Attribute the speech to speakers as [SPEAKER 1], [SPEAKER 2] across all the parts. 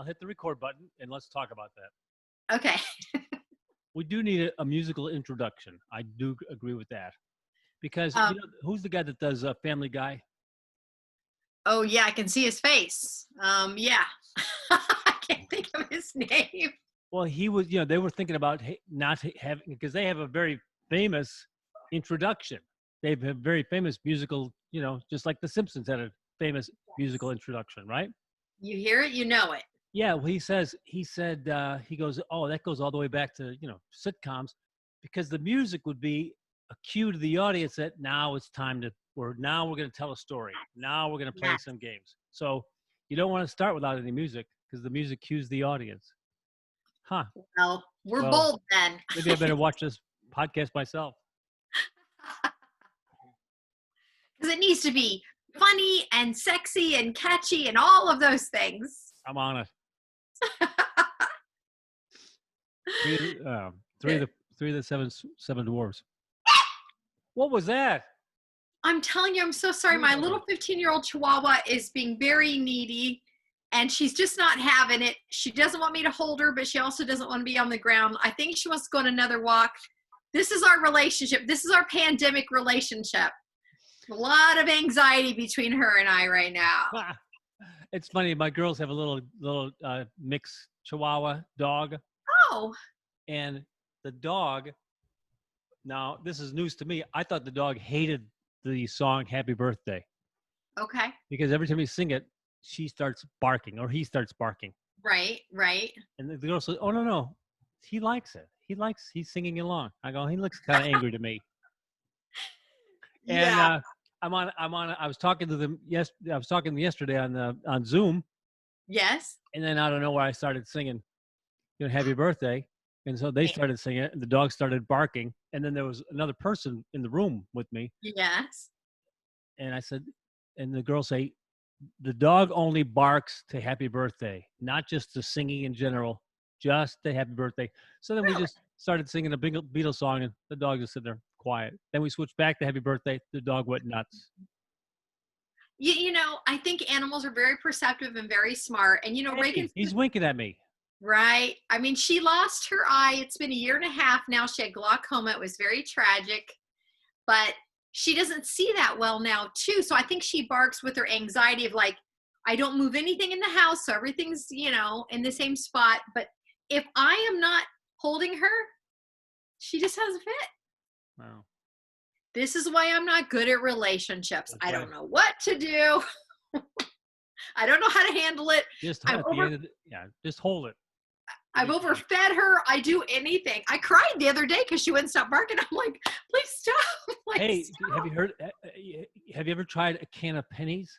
[SPEAKER 1] I'll hit the record button and let's talk about that.
[SPEAKER 2] Okay.
[SPEAKER 1] We do need a musical introduction. I do agree with that. Because,
[SPEAKER 2] Um,
[SPEAKER 1] who's the guy that does Family Guy?
[SPEAKER 2] oh yeah, I can see his face. Yeah. I can't think of his name.
[SPEAKER 1] Well, he was, they were thinking about not having, because they have a very famous introduction. They have a very famous musical, just like The Simpsons had a famous musical introduction, right?
[SPEAKER 2] You hear it, you know it.
[SPEAKER 1] Yeah, well, he said, he goes, oh, that goes all the way back to, sitcoms, because the music would be a cue to the audience that now it's time now we're going to tell a story. Now we're going to play
[SPEAKER 2] Yeah.
[SPEAKER 1] some games. So you don't want to start without any music because the music cues the audience. Huh.
[SPEAKER 2] Well, we're
[SPEAKER 1] Well,
[SPEAKER 2] bold then.
[SPEAKER 1] maybe I better watch this podcast myself.
[SPEAKER 2] Because it needs to be funny and sexy and catchy and all of those things.
[SPEAKER 1] I'm on it. Three of the seven dwarves. What was that?
[SPEAKER 2] I'm telling you, I'm so sorry. My little 15-year-old Chihuahua is being very needy and she's just not having it. She doesn't want me to hold her, but she also doesn't want to be on the ground. I think she wants to go on another walk. This is our relationship. This is our pandemic relationship. A lot of anxiety between her and I right now.
[SPEAKER 1] It's funny. My girls have a little mixed Chihuahua dog.
[SPEAKER 2] Oh.
[SPEAKER 1] And the dog, now this is news to me. I thought the dog hated the song Happy Birthday.
[SPEAKER 2] Okay.
[SPEAKER 1] Because every time you sing it, she starts barking or he starts barking.
[SPEAKER 2] Right.
[SPEAKER 1] And the girl says, oh, no. He likes it. He's singing along. I go, he looks kind of angry to me. And
[SPEAKER 2] yeah.
[SPEAKER 1] I was talking to them. I was talking to them yesterday on Zoom.
[SPEAKER 2] Yes.
[SPEAKER 1] And then I don't know where I started singing, Happy Birthday. And so they started singing it and the dog started barking. And then there was another person in the room with me.
[SPEAKER 2] Yes.
[SPEAKER 1] And I said, and the girl say, the dog only barks to Happy Birthday, not just to singing in general, just to Happy Birthday. So then we just started singing a Beatles song and the dog just sitting there quiet. Then we switched back to Happy Birthday. The dog went nuts.
[SPEAKER 2] I think animals are very perceptive and very smart. And,
[SPEAKER 1] Hey, he's winking at me.
[SPEAKER 2] Right. I mean, she lost her eye. It's been a year and a half now. She had glaucoma. It was very tragic. But she doesn't see that well now, too. So I think she barks with her anxiety of like, I don't move anything in the house. So everything's, in the same spot. But if I am not holding her, she just has a fit.
[SPEAKER 1] Wow.
[SPEAKER 2] This is why I'm not good at relationships. I don't know what to do. I don't know how to handle it.
[SPEAKER 1] Just hold it.
[SPEAKER 2] I've overfed her. I do anything. I cried the other day because she wouldn't stop barking. I'm like, please stop.
[SPEAKER 1] Hey,
[SPEAKER 2] stop.
[SPEAKER 1] have you ever tried a can of pennies?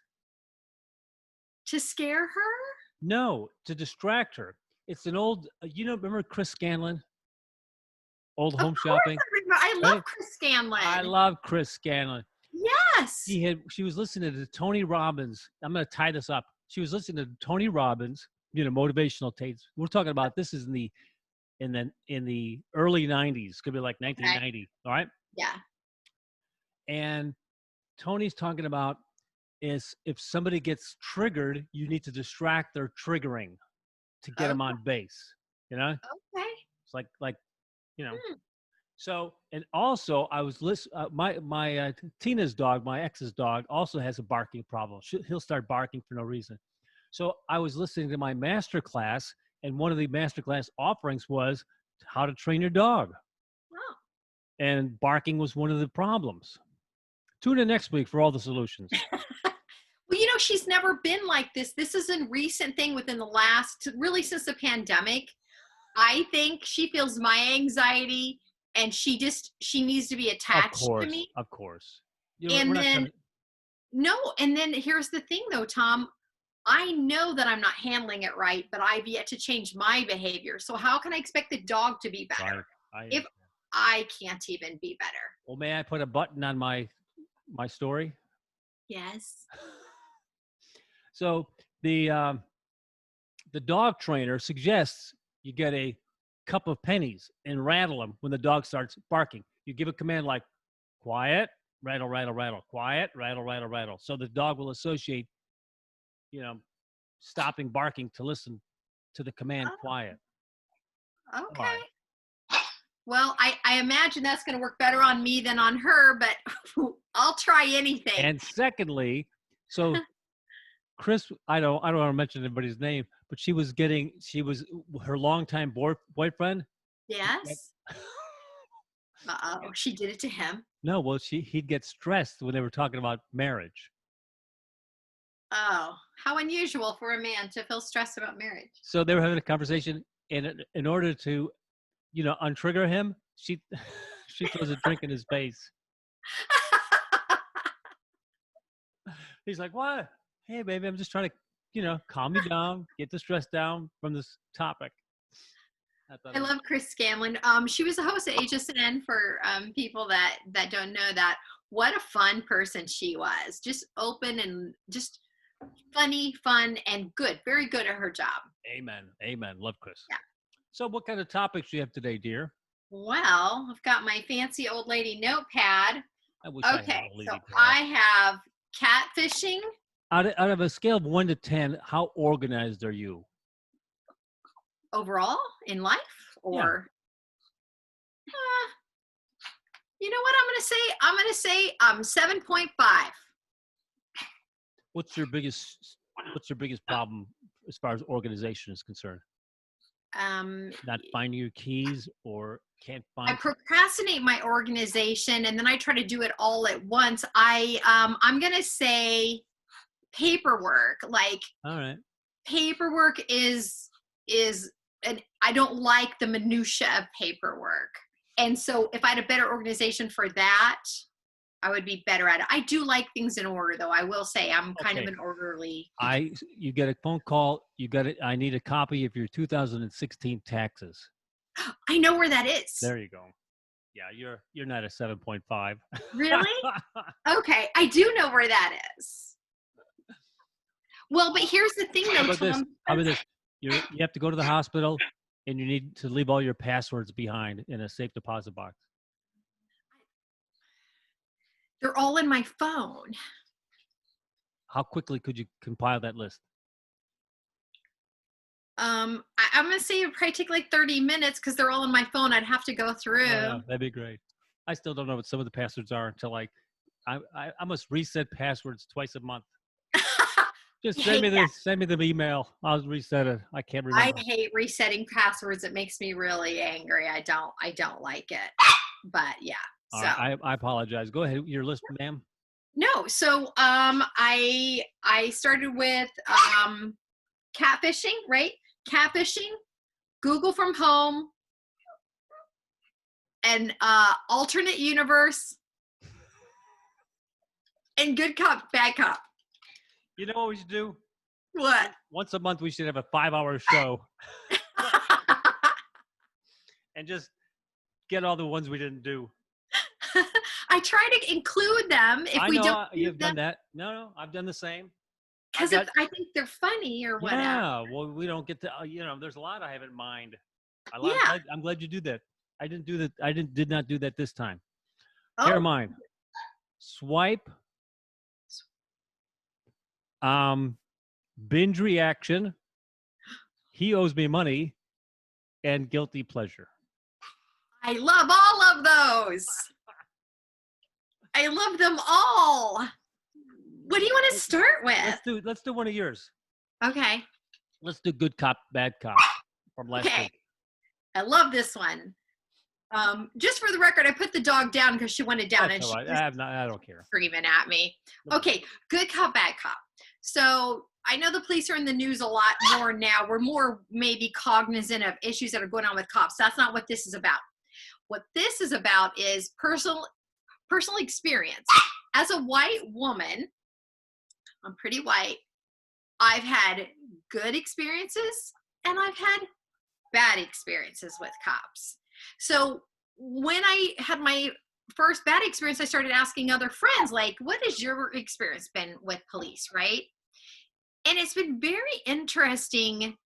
[SPEAKER 2] To scare her?
[SPEAKER 1] No, to distract her. It's an old, remember Chris Scanlon? Old Home Shopping?
[SPEAKER 2] I love Chris Scanlon.
[SPEAKER 1] I love Chris Scanlon.
[SPEAKER 2] Yes.
[SPEAKER 1] She was listening to Tony Robbins. I'm going to tie this up. She was listening to Tony Robbins, motivational tapes. We're talking about this is in the early 90s. Could be like 1990. All right?
[SPEAKER 2] Yeah.
[SPEAKER 1] And Tony's talking about is if somebody gets triggered, you need to distract their triggering to get them on base. Okay. It's like So, and also I was listening, my Tina's dog, my ex's dog, also has a barking problem. He'll start barking for no reason. So I was listening to my master class, and one of the master class offerings was how to train your dog.
[SPEAKER 2] Wow.
[SPEAKER 1] And barking was one of the problems. Tune in next week for all the solutions.
[SPEAKER 2] Well, she's never been like this. This is a recent thing within the last, really since the pandemic. I think she feels my anxiety. And she needs to be attached to me.
[SPEAKER 1] Of course.
[SPEAKER 2] And then here's the thing though, Tom, I know that I'm not handling it right, but I've yet to change my behavior. So how can I expect the dog to be better if I can't even be better?
[SPEAKER 1] Well, may I put a button on my story?
[SPEAKER 2] Yes.
[SPEAKER 1] So the dog trainer suggests you get a cup of pennies and rattle them when the dog starts barking. You give a command like quiet, rattle, rattle, rattle, quiet, rattle, rattle, rattle. So the dog will associate, stopping barking to listen to the command
[SPEAKER 2] Oh,
[SPEAKER 1] quiet.
[SPEAKER 2] okay.
[SPEAKER 1] Why?
[SPEAKER 2] Well, I imagine that's going to work better on me than on her, but I'll try anything.
[SPEAKER 1] And secondly, so Chris, I don't want to mention anybody's name, but she was her longtime boyfriend.
[SPEAKER 2] Yes. Uh-oh, she did it to him.
[SPEAKER 1] No, well, he'd get stressed when they were talking about marriage.
[SPEAKER 2] Oh, how unusual for a man to feel stressed about marriage.
[SPEAKER 1] So they were having a conversation, and in order to, untrigger him, she she throws a drink in his face. He's like, "What? Hey, baby, I'm just trying to, calm you down, get the stress down from this topic." I thought
[SPEAKER 2] I
[SPEAKER 1] it was
[SPEAKER 2] love Chris Scanlon. She was a host at HSN for people that don't know that. What a fun person she was. Just open and just funny, fun, and good. Very good at her job.
[SPEAKER 1] amen, amen. Love Chris.
[SPEAKER 2] Yeah.
[SPEAKER 1] So, what kind of topics do you have today, dear?
[SPEAKER 2] Well, I've got my fancy old lady notepad.
[SPEAKER 1] I wish I had
[SPEAKER 2] Okay,
[SPEAKER 1] a
[SPEAKER 2] so
[SPEAKER 1] lady pad.
[SPEAKER 2] I have catfishing.
[SPEAKER 1] Out of a scale of 1 to 10, how organized are you?
[SPEAKER 2] Overall in life,
[SPEAKER 1] Yeah.
[SPEAKER 2] or you know what I'm gonna say 7.5.
[SPEAKER 1] What's your biggest problem as far as organization is concerned? Not finding your keys or can't
[SPEAKER 2] I
[SPEAKER 1] find.
[SPEAKER 2] procrastinate my organization and then I try to do it all at once. I'm gonna say paperwork. Like
[SPEAKER 1] All right.
[SPEAKER 2] paperwork is and I don't like the minutia of paperwork. And so if I had a better organization for that, I would be better at it. I do like things in order, though. I will say I'm kind of
[SPEAKER 1] Okay.
[SPEAKER 2] an orderly.
[SPEAKER 1] You get a phone call. I need a copy of your 2016 taxes.
[SPEAKER 2] I know where that is.
[SPEAKER 1] There you go. Yeah, you're not a 7.5.
[SPEAKER 2] Really? Okay, I do know where that is. Well, but here's the thing,
[SPEAKER 1] How
[SPEAKER 2] though,
[SPEAKER 1] about this?
[SPEAKER 2] Tom.
[SPEAKER 1] How about this? You have to go to the hospital, and you need to leave all your passwords behind in a safe deposit box.
[SPEAKER 2] They're all in my phone.
[SPEAKER 1] How quickly could you compile that list?
[SPEAKER 2] I'm gonna say it'd probably take like 30 minutes because they're all on my phone. I'd have to go through.
[SPEAKER 1] That'd be great. I still don't know what some of the passwords are until I must reset passwords twice a month. Just send me the email. I'll reset it. I can't remember.
[SPEAKER 2] I hate resetting passwords. It makes me really angry. I don't like it. But yeah.
[SPEAKER 1] All
[SPEAKER 2] So
[SPEAKER 1] right, I apologize. Go ahead. Your list, ma'am.
[SPEAKER 2] no. So I started with catfishing, right? Catfishing, Google from home, and alternate universe, and good cop, bad cop.
[SPEAKER 1] You know what we should do?
[SPEAKER 2] What?
[SPEAKER 1] Once a month, we should have a 5-hour show and just get all the ones we didn't do.
[SPEAKER 2] I try to include them if we don't.
[SPEAKER 1] You've done that. No, I've done the same.
[SPEAKER 2] Because I think they're funny or whatever.
[SPEAKER 1] Yeah, well, we don't get to. There's a lot I have in mind.
[SPEAKER 2] Yeah.
[SPEAKER 1] I'm glad you do that. I didn't do that. Did not do that this time.
[SPEAKER 2] Oh.
[SPEAKER 1] Here are mine. Swipe. Binge reaction. He owes me money, and guilty pleasure.
[SPEAKER 2] I love all of those. I love them all. What do you want to start with?
[SPEAKER 1] Let's do one of yours.
[SPEAKER 2] Okay.
[SPEAKER 1] Let's do good cop, bad cop from last week.
[SPEAKER 2] I love this one. Just for the record, I put the dog down because she wanted down.
[SPEAKER 1] That's
[SPEAKER 2] and
[SPEAKER 1] all
[SPEAKER 2] she
[SPEAKER 1] right. I don't care.
[SPEAKER 2] screaming at me. Okay, good cop, bad cop. So I know the police are in the news a lot more now. We're more maybe cognizant of issues that are going on with cops. That's not what this is about. What this is about is personal experience. As a white woman, I'm pretty white. I've had good experiences and I've had bad experiences with cops. So when I had my first bad experience, I started asking other friends, like, what has your experience been with police, right? And it's been very interesting.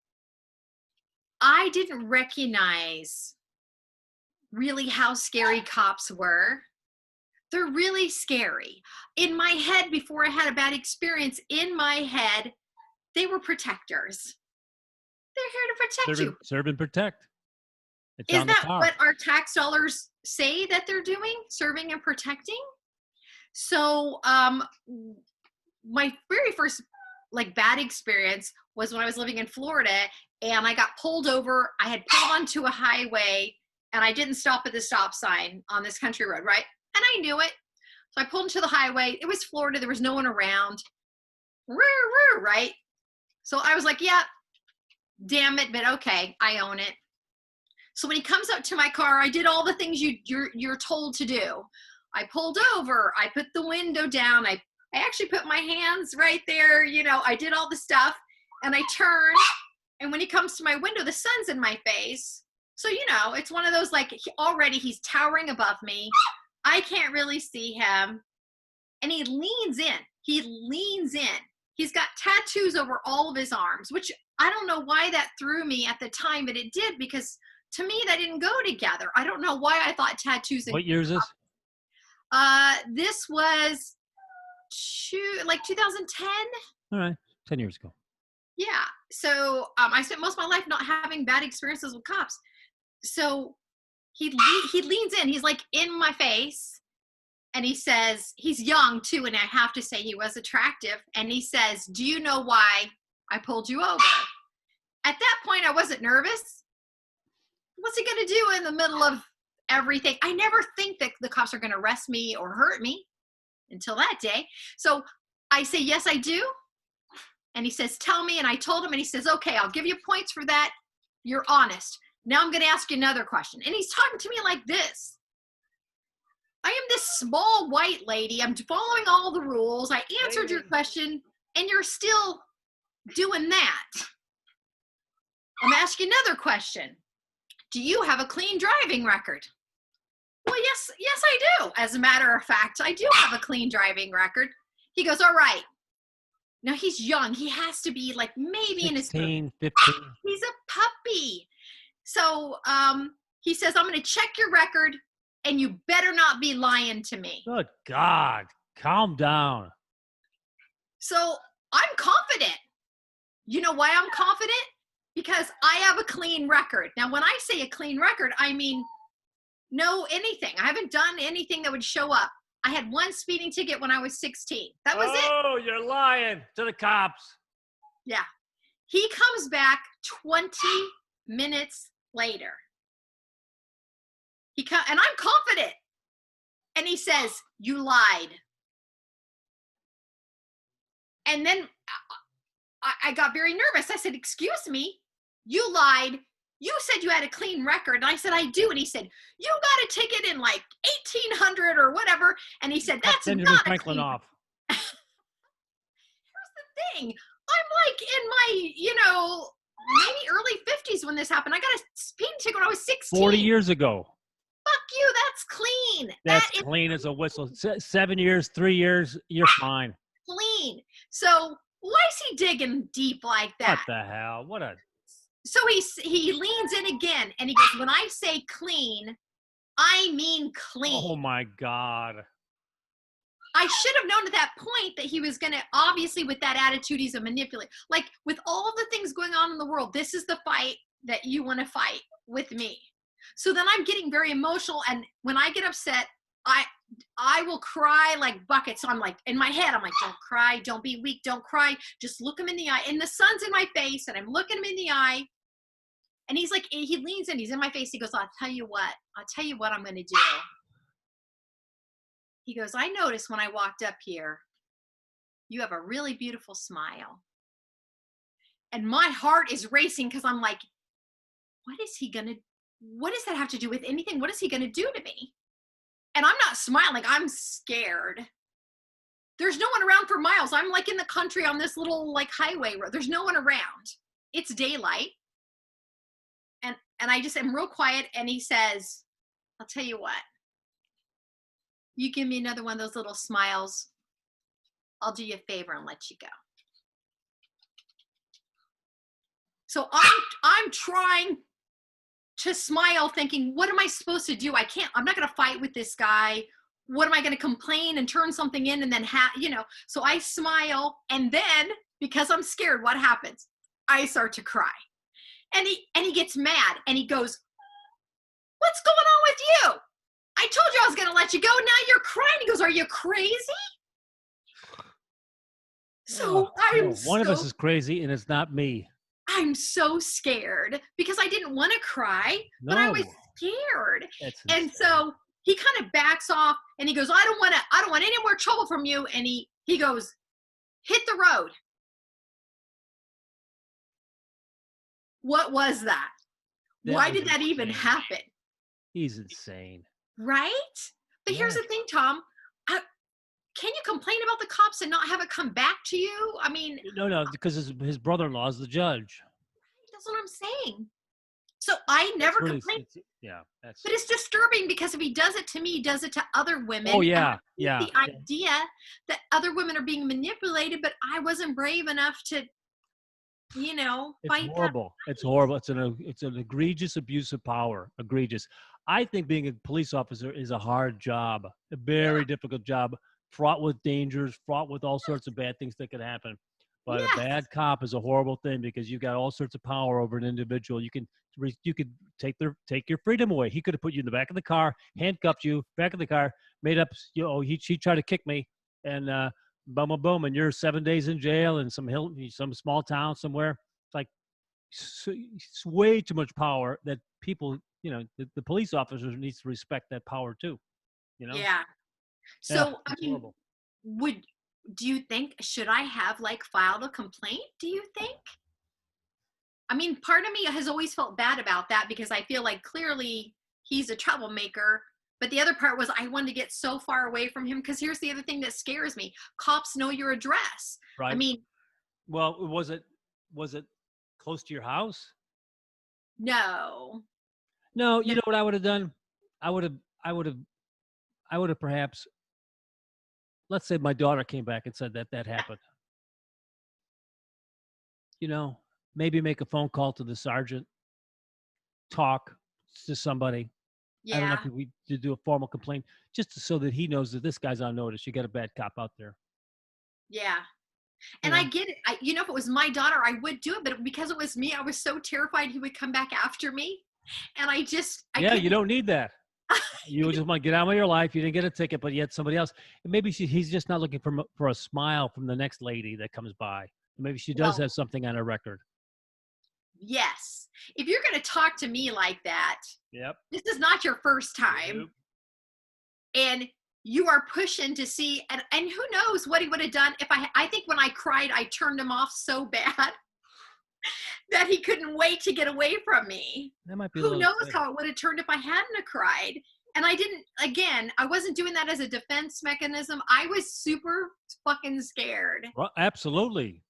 [SPEAKER 2] I didn't recognize really how scary cops were. They're really scary. In my head, before I had a bad experience, in my head, they were protectors. They're here to protect you.
[SPEAKER 1] Serve and protect. It's
[SPEAKER 2] Is
[SPEAKER 1] on the
[SPEAKER 2] that
[SPEAKER 1] car.
[SPEAKER 2] what our tax dollars say that they're doing? Serving and protecting? So my very first like bad experience was when I was living in Florida and I got pulled over. I had pulled onto a highway and I didn't stop at the stop sign on this country road, right? And I knew it. So I pulled into the highway. It was Florida. There was no one around. Right? So I was like, yeah, damn it, but okay, I own it. So when he comes up to my car, I did all the things you're told to do. I pulled over. I put the window down. I actually put my hands right there. You know, I did all the stuff and I turned. And when he comes to my window, the sun's in my face. So, you know, it's one of those like he's towering above me. I can't really see him. And he leans in. He's got tattoos over all of his arms, which I don't know why that threw me at the time, but it did because to me that didn't go together. I don't know why I thought tattoos.
[SPEAKER 1] What year is this?
[SPEAKER 2] This was 2010.
[SPEAKER 1] All right, 10 years ago.
[SPEAKER 2] Yeah. So I spent most of my life not having bad experiences with cops. So he leans in. He's like in my face, and he says he's young too, and I have to say he was attractive. And he says, "Do you know why I pulled you over?" At that point, I wasn't nervous. What's he gonna do in the middle of everything? I never think that the cops are gonna arrest me or hurt me until that day. So I say, "Yes, I do." And he says, "Tell me." And I told him, and he says, "Okay, I'll give you points for that. You're honest. Now I'm going to ask you another question." And he's talking to me like this. I am this small white lady. I'm following all the rules. I answered your question, and you're still doing that. I'm asking another question. Do you have a clean driving record? Well, yes, I do. As a matter of fact, I do have a clean driving record. He goes, "All right." Now he's young. He has to be like maybe
[SPEAKER 1] 16,
[SPEAKER 2] in his
[SPEAKER 1] 15.
[SPEAKER 2] He's a puppy. So he says, "I'm going to check your record and you better not be lying to me."
[SPEAKER 1] Good God. Calm down.
[SPEAKER 2] So I'm confident. You know why I'm confident? Because I have a clean record. Now, when I say a clean record, I mean no anything. I haven't done anything that would show up. I had one speeding ticket when I was 16. That was it.
[SPEAKER 1] Oh, you're lying to the cops.
[SPEAKER 2] Yeah. He comes back 20 minutes later. And I'm confident. And he says, "You lied." And then I got very nervous. I said, "Excuse me, you lied. You said you had a clean record." And I said, "I do." And he said, "You got a ticket in like 1800 or whatever." And he said, "That's
[SPEAKER 1] Benjamin
[SPEAKER 2] not
[SPEAKER 1] Franklin
[SPEAKER 2] a clean."
[SPEAKER 1] off.
[SPEAKER 2] Here's the thing. I'm like in my, maybe early 50s when this happened. I got a speeding ticket when I was 16.
[SPEAKER 1] 40 years ago.
[SPEAKER 2] Fuck you. That's clean.
[SPEAKER 1] That's
[SPEAKER 2] That is
[SPEAKER 1] clean as a whistle. 7 years, 3 years, you're fine.
[SPEAKER 2] clean. So why is he digging deep like that?
[SPEAKER 1] What the hell? What a...
[SPEAKER 2] So he leans in again and he goes, "When I say clean, I mean clean."
[SPEAKER 1] Oh, my God.
[SPEAKER 2] I should have known at that point that he was going to, obviously with that attitude, he's a manipulator. Like with all the things going on in the world, this is the fight that you want to fight with me. So then I'm getting very emotional. And when I get upset, I will cry like buckets. So I'm like, in my head, I'm like, "Don't cry. Don't be weak. Don't cry. Just look him in the eye." And the sun's in my face and I'm looking him in the eye. And he's like, he leans in, he's in my face. He goes, I'll tell you what I'm going to do. He goes, "I noticed when I walked up here, you have a really beautiful smile." And my heart is racing because I'm like, what does that have to do with anything? What is he going to do to me? And I'm not smiling. I'm scared. There's no one around for miles. I'm like in the country on this little like highway road. There's no one around. It's daylight. And I just am real quiet. And he says, "I'll tell you what. You give me another one of those little smiles, I'll do you a favor and let you go." So I'm trying to smile thinking, what am I supposed to do? I'm not going to fight with this guy. What am I going to complain and turn something in and then so I smile. And then because I'm scared, what happens? I start to cry. And he gets mad and he goes, "What's going on with you? I told you I was going to let you go. Now you're crying." He goes, "Are you crazy?"
[SPEAKER 1] Oh,
[SPEAKER 2] So
[SPEAKER 1] no, one of us is crazy, and it's not me.
[SPEAKER 2] I'm so scared because I didn't want to cry, but I was
[SPEAKER 1] No,
[SPEAKER 2] scared.
[SPEAKER 1] that's
[SPEAKER 2] And
[SPEAKER 1] insane.
[SPEAKER 2] so he kind of backs off and he goes, I don't want any more trouble from you." And he goes, "Hit the road." What was that?
[SPEAKER 1] That
[SPEAKER 2] Why
[SPEAKER 1] was
[SPEAKER 2] did that even
[SPEAKER 1] insane.
[SPEAKER 2] happen?
[SPEAKER 1] He's insane.
[SPEAKER 2] Right? But here's
[SPEAKER 1] Yeah.
[SPEAKER 2] the thing, Tom. I, can you complain about the cops and not have it come back to you? I mean,
[SPEAKER 1] No, no, because his brother-in-law is the judge.
[SPEAKER 2] that's what I'm saying. So I
[SPEAKER 1] That's
[SPEAKER 2] never
[SPEAKER 1] really,
[SPEAKER 2] complain.
[SPEAKER 1] it's yeah, that's
[SPEAKER 2] But it's disturbing because if he does it to me, he does it to other
[SPEAKER 1] oh,
[SPEAKER 2] women. And I
[SPEAKER 1] yeah,
[SPEAKER 2] hate
[SPEAKER 1] yeah,
[SPEAKER 2] the
[SPEAKER 1] yeah.
[SPEAKER 2] idea that other women are being manipulated, but I wasn't brave enough to,
[SPEAKER 1] It's
[SPEAKER 2] fight that
[SPEAKER 1] horrible. It's
[SPEAKER 2] fight.
[SPEAKER 1] horrible. It's an egregious abuse of power. Egregious. I think being a police officer is a hard job, a
[SPEAKER 2] Yeah.
[SPEAKER 1] very difficult job, fraught with dangers, fraught with all sorts of bad things that could happen. But a
[SPEAKER 2] Yes.
[SPEAKER 1] bad cop is a horrible thing because you've got all sorts of power over an individual. You could take your freedom away. He could have put you in the back of the car, handcuffed you, back of the car, made up. She tried to kick me, and boom, boom, boom, and you're 7 days in jail in some small town somewhere. It's like it's way too much power that people, the police officers needs to respect that power too. You know,
[SPEAKER 2] Yeah.
[SPEAKER 1] yeah,
[SPEAKER 2] So, I
[SPEAKER 1] it's
[SPEAKER 2] mean,
[SPEAKER 1] horrible.
[SPEAKER 2] would do you think should I have like filed a complaint? Do you think? I mean, part of me has always felt bad about that because I feel like clearly he's a troublemaker. But the other part was I wanted to get so far away from him because here's the other thing that scares me. Cops know your address. I
[SPEAKER 1] Right.
[SPEAKER 2] mean,
[SPEAKER 1] Well, was it close to your house?
[SPEAKER 2] no.
[SPEAKER 1] No.
[SPEAKER 2] No.
[SPEAKER 1] You know what I would have done? I would have. I would have. I would have perhaps. Let's say my daughter came back and said that happened. You know, maybe make a phone call to the sergeant, talk to somebody. I don't know
[SPEAKER 2] Yeah.
[SPEAKER 1] if we to do a formal complaint, just so that he knows that this guy's on notice. You got a bad cop out there.
[SPEAKER 2] Yeah.
[SPEAKER 1] You
[SPEAKER 2] And I
[SPEAKER 1] know.
[SPEAKER 2] get it. If it was my daughter, I would do it. But because it was me, I was so terrified he would come back after me. And I
[SPEAKER 1] Yeah, you
[SPEAKER 2] couldn't.
[SPEAKER 1] don't need that. You just want to get on with your life. You didn't get a ticket, but yet somebody else. And maybe he's just not looking for a smile from the next lady that comes by. Maybe she does
[SPEAKER 2] Well,
[SPEAKER 1] have something on her record.
[SPEAKER 2] yes. If you're going to talk to me like that,
[SPEAKER 1] Yep.
[SPEAKER 2] this is not your first time.
[SPEAKER 1] Nope.
[SPEAKER 2] And you are pushing to see, and who knows what he would have done if I think when I cried, I turned him off so bad that he couldn't wait to get away from me.
[SPEAKER 1] That might be a
[SPEAKER 2] Who
[SPEAKER 1] little
[SPEAKER 2] knows
[SPEAKER 1] exciting.
[SPEAKER 2] how it would have turned if I hadn't have cried. And I didn't, again, I wasn't doing that as a defense mechanism. I was super fucking scared.
[SPEAKER 1] Well, absolutely.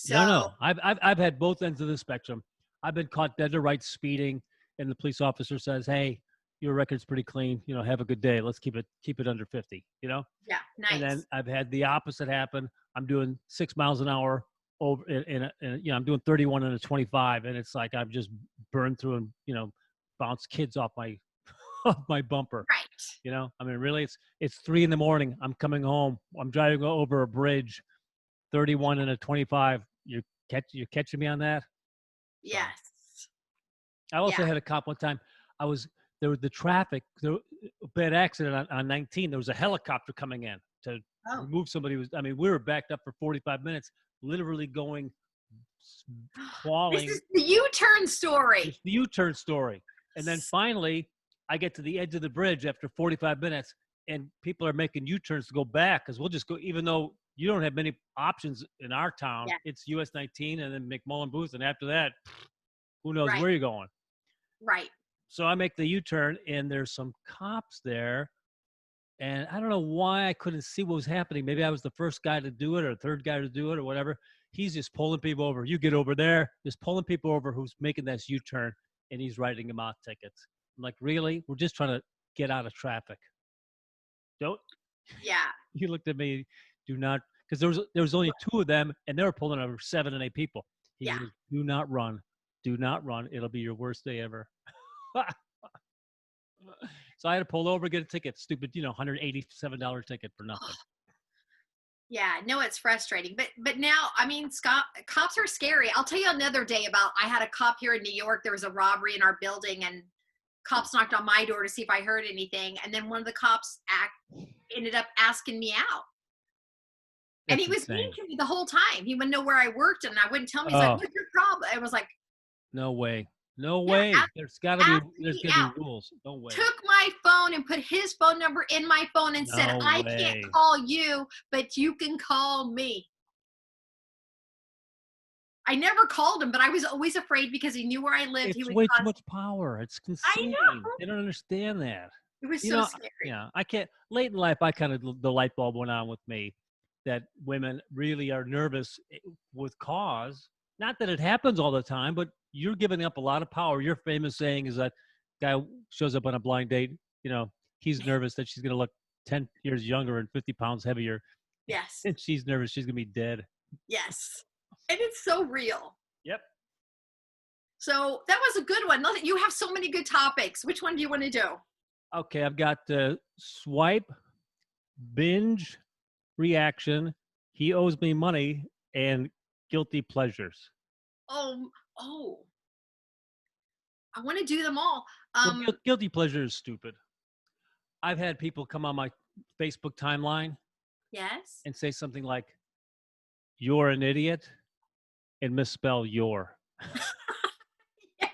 [SPEAKER 1] No,
[SPEAKER 2] So,
[SPEAKER 1] no. I've had both ends of the spectrum. I've been caught dead to rights speeding, and the police officer says, "Hey, your record's pretty clean. Have a good day. Let's keep it under 50."
[SPEAKER 2] yeah,
[SPEAKER 1] And then
[SPEAKER 2] nice.
[SPEAKER 1] I've had the opposite happen. I'm doing 6 miles an hour over I'm doing 31 and a 25, and it's like I've just burned through and bounced kids off my off my bumper.
[SPEAKER 2] Right.
[SPEAKER 1] I mean, really, it's 3 in the morning. I'm coming home. I'm driving over a bridge, 31 and a 25. You're catching me on that. So
[SPEAKER 2] Yes.
[SPEAKER 1] I also
[SPEAKER 2] Yeah.
[SPEAKER 1] had a cop one time. I was there was the traffic, a bad accident on 19. There was a helicopter coming in to
[SPEAKER 2] Oh.
[SPEAKER 1] remove somebody. I mean, we were backed up for 45 minutes, literally going,
[SPEAKER 2] This
[SPEAKER 1] crawling.
[SPEAKER 2] is the U-turn story.
[SPEAKER 1] It's the U-turn story. And then finally, I get to the edge of the bridge after 45 minutes, and people are making U-turns to go back because we'll just go, even though you don't have many options in our town.
[SPEAKER 2] Yeah.
[SPEAKER 1] It's US 19 and then McMullen Booth, and after that, who knows
[SPEAKER 2] Right.
[SPEAKER 1] where you're going.
[SPEAKER 2] Right.
[SPEAKER 1] So I make the U-turn, and there's some cops there, and I don't know why I couldn't see what was happening. Maybe I was the first guy to do it or third guy to do it or whatever. He's just pulling people over. You get over there, just pulling people over who's making this U-turn, and he's writing them out tickets. I'm like, really? We're just trying to get out of traffic. Don't
[SPEAKER 2] Yeah.
[SPEAKER 1] you looked at me? Do not, because there was only two of them, and they were pulling over 7 and 8 people. He
[SPEAKER 2] Yeah.
[SPEAKER 1] goes, do not run, do not run. It'll be your worst day ever. So I had to pull over, get a ticket. Stupid, $187 ticket for nothing.
[SPEAKER 2] Yeah, no, it's frustrating. But now, I mean, cops are scary. I'll tell you another day about I had a cop here in New York. There was a robbery in our building, and cops knocked on my door to see if I heard anything. And then one of the cops ended up asking me out. And he
[SPEAKER 1] That's
[SPEAKER 2] was mean
[SPEAKER 1] insane.
[SPEAKER 2] to me the whole time. He wouldn't know where I worked, and I wouldn't tell him. He's like,
[SPEAKER 1] Oh,
[SPEAKER 2] "What's your problem?" I was like,
[SPEAKER 1] no way. No
[SPEAKER 2] "Yeah,
[SPEAKER 1] way.
[SPEAKER 2] ask
[SPEAKER 1] There's
[SPEAKER 2] me
[SPEAKER 1] gotta be
[SPEAKER 2] out."
[SPEAKER 1] rules. No way.
[SPEAKER 2] Took my phone and put his phone number in my phone and said,
[SPEAKER 1] No
[SPEAKER 2] "I can't
[SPEAKER 1] way.
[SPEAKER 2] call you, but you can call me." I never called him, but I was always afraid because he knew where I lived. He
[SPEAKER 1] It's
[SPEAKER 2] would
[SPEAKER 1] way too
[SPEAKER 2] cause.
[SPEAKER 1] much power. It's
[SPEAKER 2] I
[SPEAKER 1] insane.
[SPEAKER 2] know.
[SPEAKER 1] They don't understand that.
[SPEAKER 2] It was
[SPEAKER 1] You
[SPEAKER 2] so
[SPEAKER 1] know,
[SPEAKER 2] scary.
[SPEAKER 1] yeah, I can't late in life, I kind of the light bulb went on with me that women really are nervous with cause. Not that it happens all the time, but you're giving up a lot of power. Your famous saying is that guy shows up on a blind date, you know, he's nervous that she's going to look 10 years younger and 50 pounds heavier.
[SPEAKER 2] Yes.
[SPEAKER 1] And she's nervous she's going to be dead.
[SPEAKER 2] Yes. And it's so real.
[SPEAKER 1] Yep.
[SPEAKER 2] So that was a good one. You have so many good topics. Which one do you want to do?
[SPEAKER 1] Okay, I've got swipe, binge, reaction, he owes me money, and guilty pleasures.
[SPEAKER 2] Oh, oh, I want to do them all.
[SPEAKER 1] Well,
[SPEAKER 2] Um,
[SPEAKER 1] guilty pleasure is stupid. I've had people come on my Facebook timeline
[SPEAKER 2] yes.
[SPEAKER 1] and say something like, "You're an idiot," and misspell "your."
[SPEAKER 2] Yeah.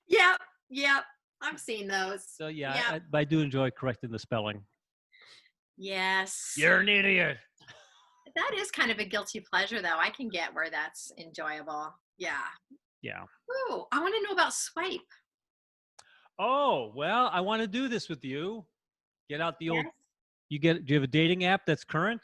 [SPEAKER 2] Yep. Yep. I've seen those.
[SPEAKER 1] So yeah,
[SPEAKER 2] Yep.
[SPEAKER 1] I do enjoy correcting the spelling.
[SPEAKER 2] Yes.
[SPEAKER 1] You're an idiot.
[SPEAKER 2] That is kind of a guilty pleasure, though. I can get where that's enjoyable. Yeah.
[SPEAKER 1] Yeah.
[SPEAKER 2] Ooh, I want to know about Swipe.
[SPEAKER 1] Oh well, I want to do this with you. Get out the old.
[SPEAKER 2] Yes.
[SPEAKER 1] Do you have a dating app that's current?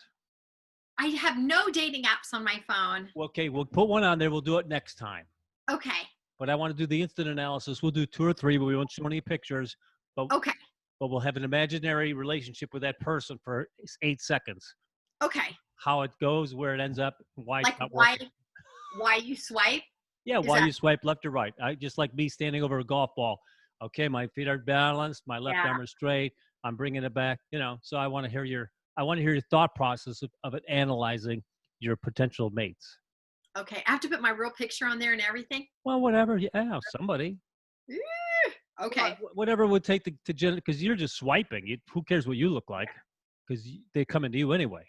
[SPEAKER 2] I have no dating apps on my phone.
[SPEAKER 1] Well, okay, we'll put one on there. We'll do it next time.
[SPEAKER 2] Okay.
[SPEAKER 1] But I want to do the instant analysis. We'll do 2 or 3, but we won't show any pictures. But
[SPEAKER 2] Okay.
[SPEAKER 1] but we'll have an imaginary relationship with that person for 8 seconds.
[SPEAKER 2] Okay.
[SPEAKER 1] How it goes, where it ends up, why it's
[SPEAKER 2] Like
[SPEAKER 1] not working.
[SPEAKER 2] why you swipe?
[SPEAKER 1] Yeah,
[SPEAKER 2] Is
[SPEAKER 1] why
[SPEAKER 2] that
[SPEAKER 1] you swipe left or right. I just like me standing over a golf ball. Okay, my feet are balanced, my left
[SPEAKER 2] yeah.
[SPEAKER 1] arm is straight. I'm bringing it back. So I want to hear your thought process of it analyzing your potential mates.
[SPEAKER 2] Okay. I have to put my real picture on there and everything.
[SPEAKER 1] Well, whatever. Yeah, somebody.
[SPEAKER 2] Okay.
[SPEAKER 1] Whatever it would take to because you're just swiping. Who cares what you look like? Because they come into you anyway.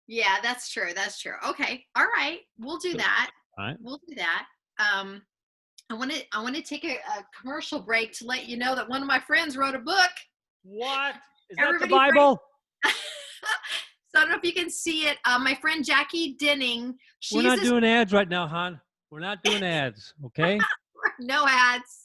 [SPEAKER 2] Yeah, that's true. That's true. Okay. All right. We'll do
[SPEAKER 1] So,
[SPEAKER 2] that.
[SPEAKER 1] all right.
[SPEAKER 2] We'll do that. I want to take a commercial break to let you know that one of my friends wrote a book.
[SPEAKER 1] What is that? The
[SPEAKER 2] Everybody
[SPEAKER 1] Bible?
[SPEAKER 2] so I don't know if you can see it. My friend Jackie Denning.
[SPEAKER 1] We're
[SPEAKER 2] She's
[SPEAKER 1] not
[SPEAKER 2] this
[SPEAKER 1] doing ads right now, hon. We're not doing ads. Okay.
[SPEAKER 2] no ads.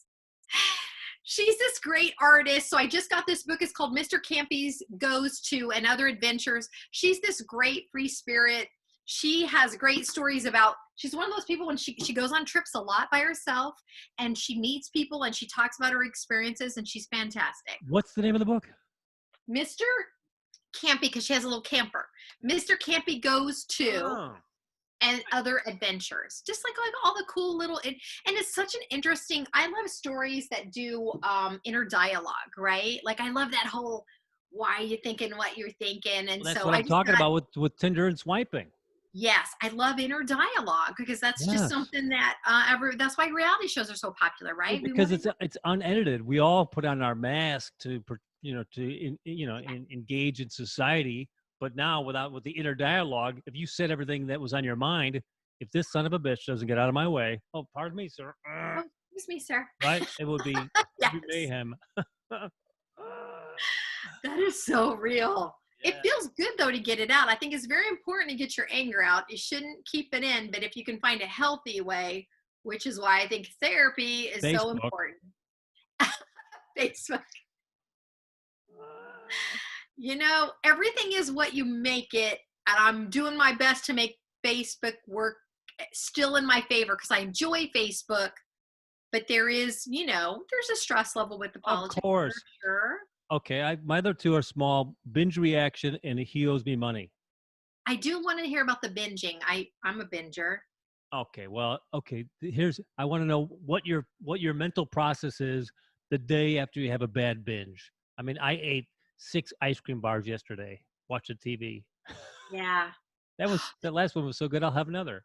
[SPEAKER 2] She's this great artist. So I just got this book. It's called Mr. Campy's Goes to and Other Adventures. She's this great free spirit. She has great stories about, she's one of those people when she goes on trips a lot by herself and she meets people and she talks about her experiences and she's fantastic.
[SPEAKER 1] What's the name of the book?
[SPEAKER 2] Mr. Campy, because she has a little camper. Mr. Campy Goes to
[SPEAKER 1] Oh.
[SPEAKER 2] and Other Adventures, just like all the cool little and it's such an interesting, I love stories that do inner dialogue, right? Like I love that whole why are you thinking what you're thinking, and
[SPEAKER 1] Well, that's
[SPEAKER 2] so
[SPEAKER 1] what
[SPEAKER 2] I
[SPEAKER 1] I'm
[SPEAKER 2] just
[SPEAKER 1] talking
[SPEAKER 2] thought,
[SPEAKER 1] about with Tinder and swiping.
[SPEAKER 2] yes, I love inner dialogue because that's just
[SPEAKER 1] Yes.
[SPEAKER 2] something that that's why reality shows are so popular,
[SPEAKER 1] Well,
[SPEAKER 2] right? We
[SPEAKER 1] because
[SPEAKER 2] want to
[SPEAKER 1] it's unedited. We all put on our mask to engage in society. But now with the inner dialogue, if you said everything that was on your mind, if this son of a bitch doesn't get out of my way, oh, pardon me, sir,
[SPEAKER 2] oh, excuse me, sir.
[SPEAKER 1] right? It would be
[SPEAKER 2] Yes,
[SPEAKER 1] mayhem.
[SPEAKER 2] that is so real. It
[SPEAKER 1] Yeah.
[SPEAKER 2] feels good though to get it out. I think it's very important to get your anger out. You shouldn't keep it in, but if you can find a healthy way, which is why I think therapy is so
[SPEAKER 1] Facebook.
[SPEAKER 2] important. Facebook. Everything is what you make it, and I'm doing my best to make Facebook work still in my favor because I enjoy Facebook, but there's a stress level with the
[SPEAKER 1] Of
[SPEAKER 2] politics for
[SPEAKER 1] course.
[SPEAKER 2] sure.
[SPEAKER 1] Okay, my other two are small: binge reaction and he owes me money.
[SPEAKER 2] I do want to hear about the binging. I'm a binger.
[SPEAKER 1] Okay, well, okay. I want to know what your mental process is the day after you have a bad binge. I mean, I ate 6 ice cream bars yesterday watching TV.
[SPEAKER 2] Yeah.
[SPEAKER 1] That last one was so good. I'll have another.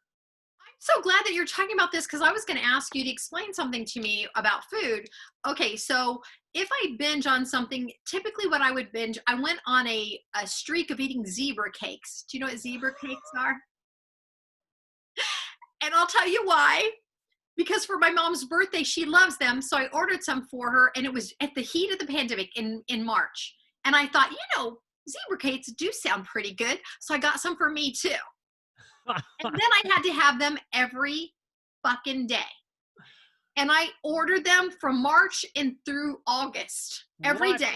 [SPEAKER 2] I'm so glad that you're talking about this because I was going to ask you to explain something to me about food. Okay, so if I binge on something, typically what I would binge, I went on a streak of eating zebra cakes. Do you know what zebra cakes are? And I'll tell you why. Because for my mom's birthday, she loves them. So I ordered some for her, and it was at the heat of the pandemic in March. And I thought, zebra cakes do sound pretty good. So I got some for me too. And then I had to have them every fucking day. And I ordered them from March and through August. Every
[SPEAKER 1] What?
[SPEAKER 2] day.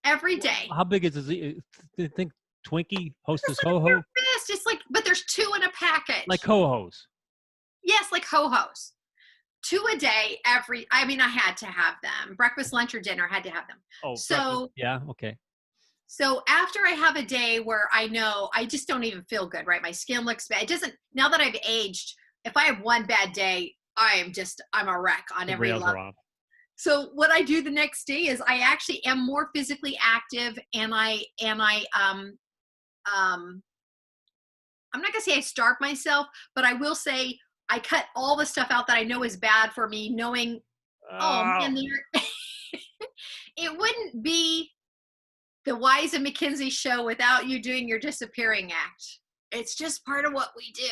[SPEAKER 2] Every day.
[SPEAKER 1] How big is the? Do you think Twinkie, Hostess,
[SPEAKER 2] It's like
[SPEAKER 1] Ho
[SPEAKER 2] your
[SPEAKER 1] Ho,
[SPEAKER 2] fist. It's like, but there's 2 in a package.
[SPEAKER 1] like Ho Hos?
[SPEAKER 2] Yes, like ho-hos. 2 a day I had to have them. Breakfast, lunch, or dinner, I had to have them.
[SPEAKER 1] Oh,
[SPEAKER 2] So,
[SPEAKER 1] yeah, okay.
[SPEAKER 2] so after I have a day where I know I just don't even feel good, right? My skin looks bad. It doesn't, now that I've aged, if I have one bad day, I'm a wreck on
[SPEAKER 1] The
[SPEAKER 2] every
[SPEAKER 1] rails
[SPEAKER 2] level.
[SPEAKER 1] are off.
[SPEAKER 2] So what I do the next day is I actually am more physically active, and I'm not gonna say I starve myself, but I will say I cut all the stuff out that I know is bad for me, knowing, oh man, it wouldn't be the Wise and McKinsey show without you doing your disappearing act. It's just part of what we do.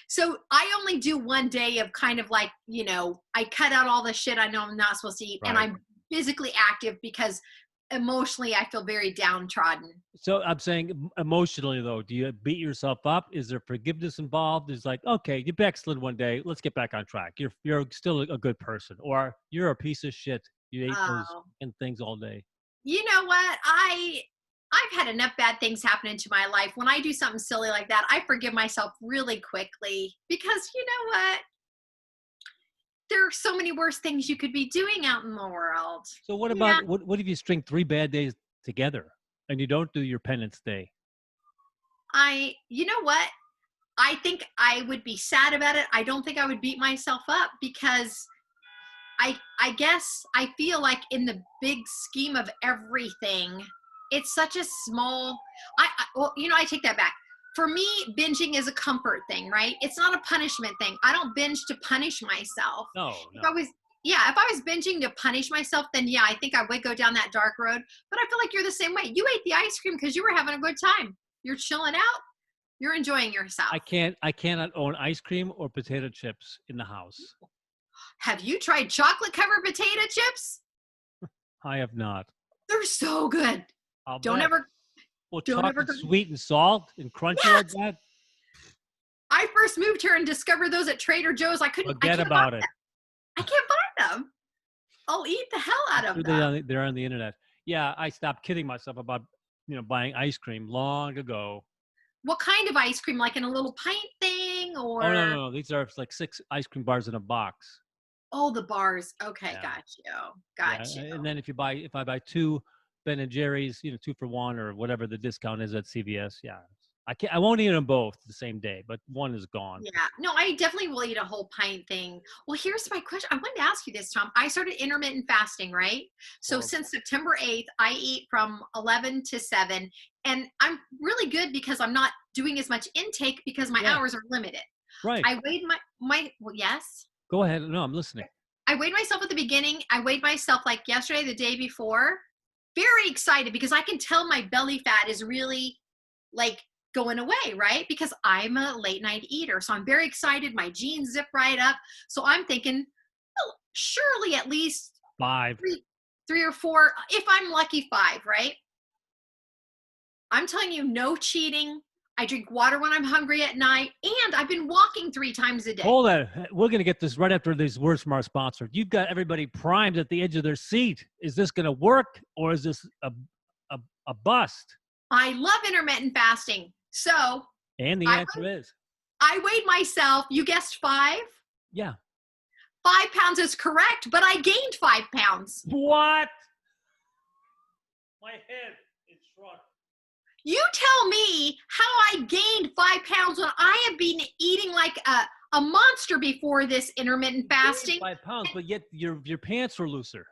[SPEAKER 2] So I only do one day of kind of like, I cut out all the shit I know I'm not supposed to eat, and
[SPEAKER 1] Right.
[SPEAKER 2] I'm physically active because emotionally I feel very downtrodden.
[SPEAKER 1] So I'm saying emotionally though, do you beat yourself up? Is there forgiveness involved? Is like, okay, you backslid one day, let's get back on track. You're still a good person, or you're a piece of shit. You ate those
[SPEAKER 2] Oh,
[SPEAKER 1] and things all day.
[SPEAKER 2] you know what? I've had enough bad things happen into my life. When I do something silly like that, I forgive myself really quickly because you know what? There are so many worse things you could be doing out in the world.
[SPEAKER 1] So what
[SPEAKER 2] Yeah,
[SPEAKER 1] about what if you string 3 bad days together and you don't do your penance day?
[SPEAKER 2] you know what? I think I would be sad about it. I don't think I would beat myself up because I guess I feel like in the big scheme of everything, it's such a small. Well, I take that back. For me, binging is a comfort thing, right? It's not a punishment thing. I don't binge to punish myself.
[SPEAKER 1] No,
[SPEAKER 2] If
[SPEAKER 1] no.
[SPEAKER 2] if I was binging to punish myself, then yeah, I think I would go down that dark road. But I feel like you're the same way. You ate the ice cream because you were having a good time. You're chilling out. You're enjoying yourself.
[SPEAKER 1] I cannot own ice cream or potato chips in the house.
[SPEAKER 2] Have you tried chocolate covered potato chips?
[SPEAKER 1] I have not.
[SPEAKER 2] They're so good.
[SPEAKER 1] I'll
[SPEAKER 2] Don't
[SPEAKER 1] bet.
[SPEAKER 2] ever
[SPEAKER 1] Well,
[SPEAKER 2] Don't ever
[SPEAKER 1] chocolate
[SPEAKER 2] go.
[SPEAKER 1] sweet and salt and crunchy like
[SPEAKER 2] Yes.
[SPEAKER 1] that?
[SPEAKER 2] I first moved here and discovered those at Trader Joe's. I
[SPEAKER 1] Forget
[SPEAKER 2] can't
[SPEAKER 1] about
[SPEAKER 2] buy
[SPEAKER 1] it.
[SPEAKER 2] them. I can't buy them. I'll eat the hell out of them.
[SPEAKER 1] They're on the internet. Yeah, I stopped kidding myself about buying ice cream long ago.
[SPEAKER 2] What kind of ice cream? Like in a little pint thing
[SPEAKER 1] Oh no,
[SPEAKER 2] or
[SPEAKER 1] no, no. These are like 6 ice cream bars in a box.
[SPEAKER 2] the bars. Okay,
[SPEAKER 1] Yeah,
[SPEAKER 2] got you.
[SPEAKER 1] yeah.
[SPEAKER 2] Got you.
[SPEAKER 1] And then if I buy 2 Ben and Jerry's, 2 for 1 or whatever the discount is at CVS, yeah. I won't eat them both the same day, but one is gone.
[SPEAKER 2] Yeah, no, I definitely will eat a whole pint thing. Well, here's my question. I wanted to ask you this, Tom. I started intermittent fasting, right? So
[SPEAKER 1] Horrible.
[SPEAKER 2] since September 8th, I eat from 11 to 7, and I'm really good because I'm not doing as much intake because my
[SPEAKER 1] Yeah,
[SPEAKER 2] hours are limited.
[SPEAKER 1] right.
[SPEAKER 2] I weighed well, yes.
[SPEAKER 1] Go ahead. No, I'm listening.
[SPEAKER 2] I weighed myself at the beginning. I weighed myself like yesterday, the day before. Very excited because I can tell my belly fat is really like going away, right? Because I'm a late night eater. So I'm very excited. My jeans zip right up. So I'm thinking, well, surely at least
[SPEAKER 1] 5.
[SPEAKER 2] three or 4, if I'm lucky, 5, right? I'm telling you, no cheating. I drink water when I'm hungry at night, and I've been walking 3 times a day.
[SPEAKER 1] Hold on. We're going to get this right after these words from our sponsor. You've got everybody primed at the edge of their seat. Is this going to work or is this a bust?
[SPEAKER 2] I love intermittent fasting. So
[SPEAKER 1] And the
[SPEAKER 2] I,
[SPEAKER 1] answer is,
[SPEAKER 2] I weighed myself, you guessed 5.
[SPEAKER 1] yeah.
[SPEAKER 2] 5 pounds is correct, but I gained 5 pounds.
[SPEAKER 1] What? My head is shrunk.
[SPEAKER 2] You tell me how I gained 5 pounds when I have been eating like a monster before this intermittent fasting.
[SPEAKER 1] 5 pounds, but yet your pants were looser.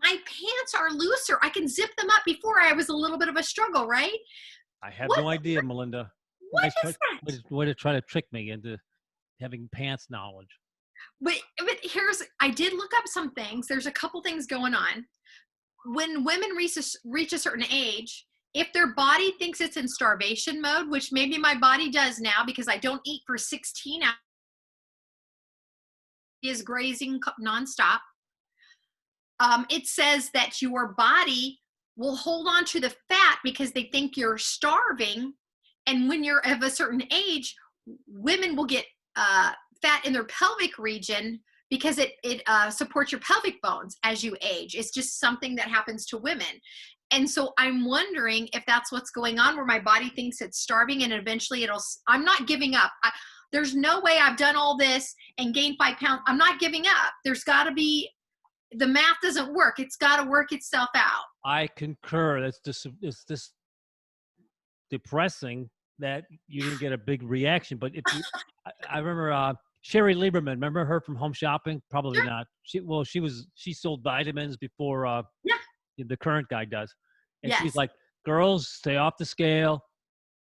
[SPEAKER 2] my pants are looser. I can zip them up. Before I was a little bit of a struggle, right?
[SPEAKER 1] I have
[SPEAKER 2] What?
[SPEAKER 1] no idea, Melinda.
[SPEAKER 2] What is that?
[SPEAKER 1] Way to try to trick me into having pants knowledge.
[SPEAKER 2] But I did look up some things. There's a couple things going on. When women reach a certain age, if their body thinks it's in starvation mode, which maybe my body does now because I don't eat for 16 hours, is grazing nonstop. It says that your body will hold on to the fat because they think you're starving. And when you're of a certain age, women will get fat in their pelvic region because it supports your pelvic bones as you age. It's just something that happens to women. And so I'm wondering if that's what's going on, where my body thinks it's starving and eventually I'm not giving up. There's no way I've done all this and gained 5 pounds. I'm not giving up. There's got to be, the math doesn't work. It's got to work itself out.
[SPEAKER 1] I concur. It's this depressing that you didn't get a big reaction. But if you, I remember Sherry Lieberman. Remember her from Home Shopping? Probably
[SPEAKER 2] Sure.
[SPEAKER 1] not. She sold vitamins before the current guy does, and she's
[SPEAKER 2] Yes.
[SPEAKER 1] like, "Girls, stay off the scale.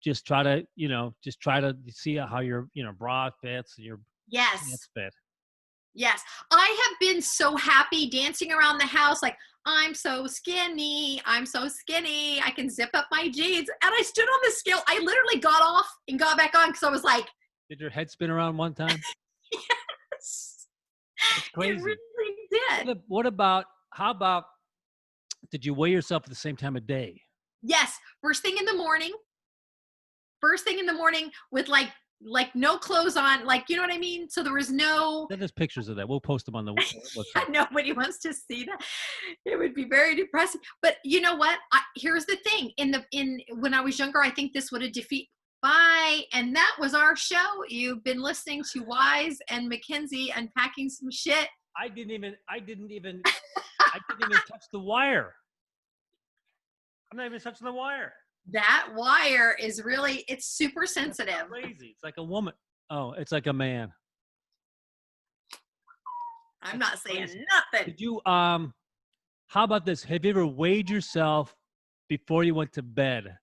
[SPEAKER 1] Just try to see how your bra fits and your
[SPEAKER 2] Yes.
[SPEAKER 1] pants fit."
[SPEAKER 2] Yes. I have been so happy dancing around the house like, I'm so skinny. I'm so skinny. I can zip up my jeans. And I stood on the scale. I literally got off and got back on because I was like,
[SPEAKER 1] Did your head spin around one time?
[SPEAKER 2] yes.
[SPEAKER 1] It's crazy.
[SPEAKER 2] It really did.
[SPEAKER 1] How about, did you weigh yourself at the same time of day?
[SPEAKER 2] Yes. First thing in the morning with like no clothes on, like, you know what I mean? So there was no.
[SPEAKER 1] Send us pictures of that. We'll post them on the website.
[SPEAKER 2] Nobody wants to see that. It would be very depressing. But you know what? Here's the thing. When I was younger, I think this would have defeated. Bye. And that was our show. You've been listening to Wise and McKinsey unpacking some shit.
[SPEAKER 1] I didn't even touch the wire. I'm not even touching the wire.
[SPEAKER 2] That wire is really, it's super sensitive.
[SPEAKER 1] It's crazy. It's like a woman. Oh, it's like a man.
[SPEAKER 2] I'm not saying
[SPEAKER 1] crazy.
[SPEAKER 2] nothing.
[SPEAKER 1] Did you how about this? Have you ever weighed yourself before you went to bed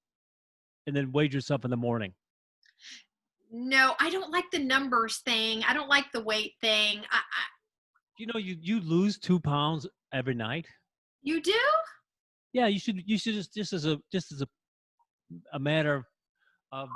[SPEAKER 1] and then weighed yourself in the morning?
[SPEAKER 2] No, I don't like the numbers thing. I don't like the weight thing.
[SPEAKER 1] You lose 2 pounds every night.
[SPEAKER 2] You do?
[SPEAKER 1] Yeah, you should just as a matter of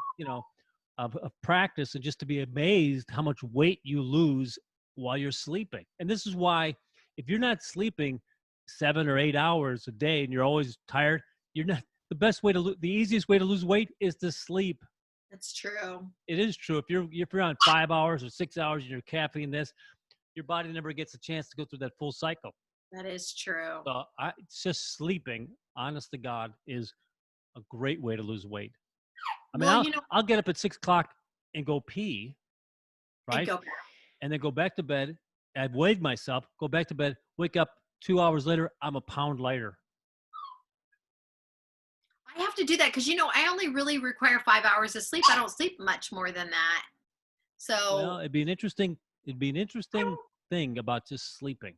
[SPEAKER 1] practice, and just to be amazed how much weight you lose while you're sleeping. And this is why, if you're not sleeping 7 or 8 hours a day and you're always tired, you're not. The easiest way to lose weight is to sleep.
[SPEAKER 2] That's true.
[SPEAKER 1] It is true. If you're on 5 hours or 6 hours and you're caffeine your body never gets a chance to go through that full cycle.
[SPEAKER 2] That is true.
[SPEAKER 1] So it's just sleeping, honest to God, is a great way to lose weight. I mean, I'll get up at 6 o'clock and go pee, right? And then go back to bed. I've weighed myself, go back to bed, wake up 2 hours later, I'm a pound lighter.
[SPEAKER 2] I have to do that because, I only really require 5 hours of sleep. I don't sleep much more than that. So.
[SPEAKER 1] Well, it'd be an interesting thing about just sleeping.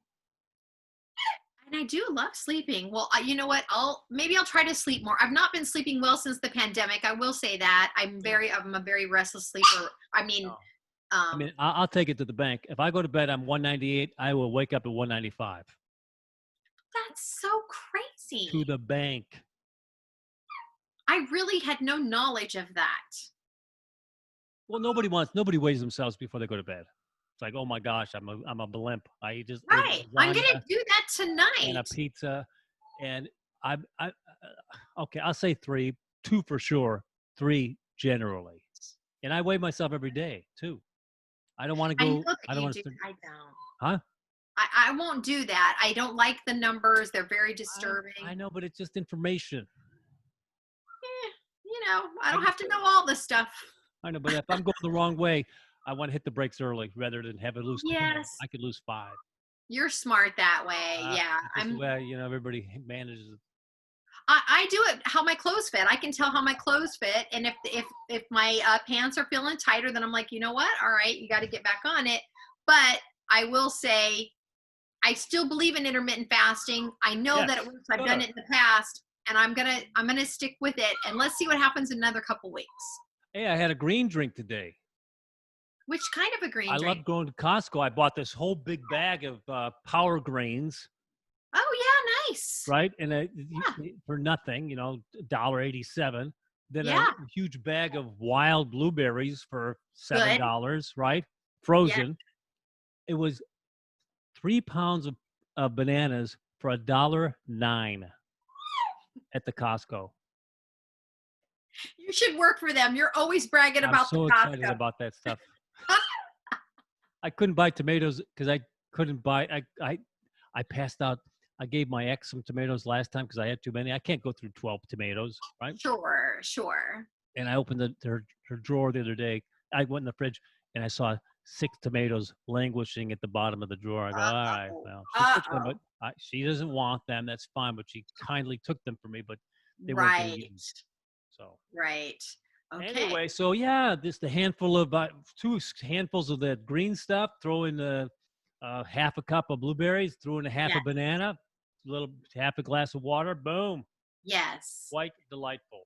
[SPEAKER 2] And I do love sleeping. Well, you know what? Maybe I'll try to sleep more. I've not been sleeping well since the pandemic. I will say that. I'm a very restless sleeper.
[SPEAKER 1] I'll take it to the bank. If I go to bed, I'm 198. I will wake up at 195.
[SPEAKER 2] That's so crazy.
[SPEAKER 1] To the bank.
[SPEAKER 2] I really had no knowledge of that.
[SPEAKER 1] Well, nobody weighs themselves before they go to bed. It's like, oh my gosh, I'm a blimp. I just
[SPEAKER 2] right. I'm gonna do that tonight.
[SPEAKER 1] And a pizza, and okay. I'll say 3, 2 for sure, 3 generally, and I weigh myself every day too. I don't want to go. I don't want to.
[SPEAKER 2] I don't.
[SPEAKER 1] Huh?
[SPEAKER 2] I won't do that. I don't like the numbers. They're very disturbing.
[SPEAKER 1] I know, but it's just information.
[SPEAKER 2] I don't have to know all this stuff.
[SPEAKER 1] I know, but if I'm going the wrong way, I want to hit the brakes early rather than have it lose.
[SPEAKER 2] Yes.
[SPEAKER 1] I could lose 5.
[SPEAKER 2] You're smart that way. Yeah.
[SPEAKER 1] I'm. Well, everybody manages.
[SPEAKER 2] I do it how my clothes fit. I can tell how my clothes fit, and if my pants are feeling tighter, then I'm like, you know what? All right, you got to get back on it. But I will say, I still believe in intermittent fasting. I know
[SPEAKER 1] Yes.
[SPEAKER 2] that it works. I've
[SPEAKER 1] Good.
[SPEAKER 2] done it in the past, and I'm gonna stick with it. And let's see what happens in another couple weeks.
[SPEAKER 1] Hey, I had a green drink today.
[SPEAKER 2] Which kind of a green
[SPEAKER 1] I
[SPEAKER 2] drink?
[SPEAKER 1] love going to Costco. I bought this whole big bag of power grains,
[SPEAKER 2] Oh yeah, nice.
[SPEAKER 1] right? And
[SPEAKER 2] Yeah,
[SPEAKER 1] for nothing, $1.87. Then a
[SPEAKER 2] yeah,
[SPEAKER 1] huge bag of wild blueberries for
[SPEAKER 2] good.
[SPEAKER 1] $7, right?
[SPEAKER 2] Yeah,
[SPEAKER 1] Frozen. It was 3 pounds of bananas for $1.09 at the Costco.
[SPEAKER 2] you should work for them. You're always bragging
[SPEAKER 1] I'm
[SPEAKER 2] about the
[SPEAKER 1] so excited
[SPEAKER 2] Costco.
[SPEAKER 1] about that stuff. I couldn't buy tomatoes because I couldn't buy. I passed out. I gave my ex some tomatoes last time because I had too many. I can't go through 12 tomatoes, right?
[SPEAKER 2] Sure, sure.
[SPEAKER 1] And I opened her drawer the other day. I went in the fridge and I saw 6 tomatoes languishing at the bottom of the drawer. I go, all right,
[SPEAKER 2] Uh-oh.
[SPEAKER 1] well, she took them,
[SPEAKER 2] Uh-oh.
[SPEAKER 1] but she doesn't want them. That's fine, but she kindly took them for me, but they weren't getting
[SPEAKER 2] Right,
[SPEAKER 1] eaten. So
[SPEAKER 2] right. Okay.
[SPEAKER 1] anyway, so yeah, just a handful of two handfuls of that green stuff. Throw in half a cup of blueberries. Throw in a half
[SPEAKER 2] Yeah.
[SPEAKER 1] a banana. Half a glass of water. Boom,
[SPEAKER 2] Yes.
[SPEAKER 1] quite delightful.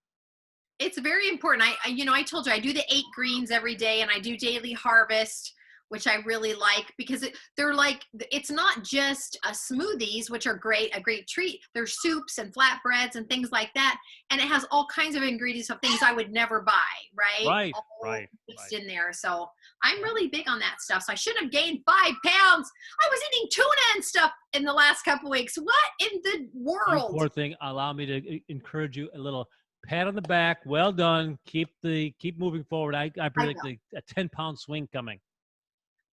[SPEAKER 2] It's very important. I told you I do the 8 greens every day, and I do daily harvest, which I really like because they're like, it's not just smoothies, which are a great treat. There's soups and flatbreads and things like that, and it has all kinds of ingredients of things I would never buy, right?
[SPEAKER 1] Right,
[SPEAKER 2] All
[SPEAKER 1] right,
[SPEAKER 2] mixed
[SPEAKER 1] right.
[SPEAKER 2] in there. So I'm really big on that stuff. So I shouldn't have gained 5 pounds. I was eating tuna and stuff in the last couple weeks. What in the
[SPEAKER 1] You
[SPEAKER 2] world?
[SPEAKER 1] poor thing. Allow me to encourage you a little pat on the back. Well done. Keep moving forward. I
[SPEAKER 2] I
[SPEAKER 1] predict
[SPEAKER 2] know.
[SPEAKER 1] a 10-pound swing coming.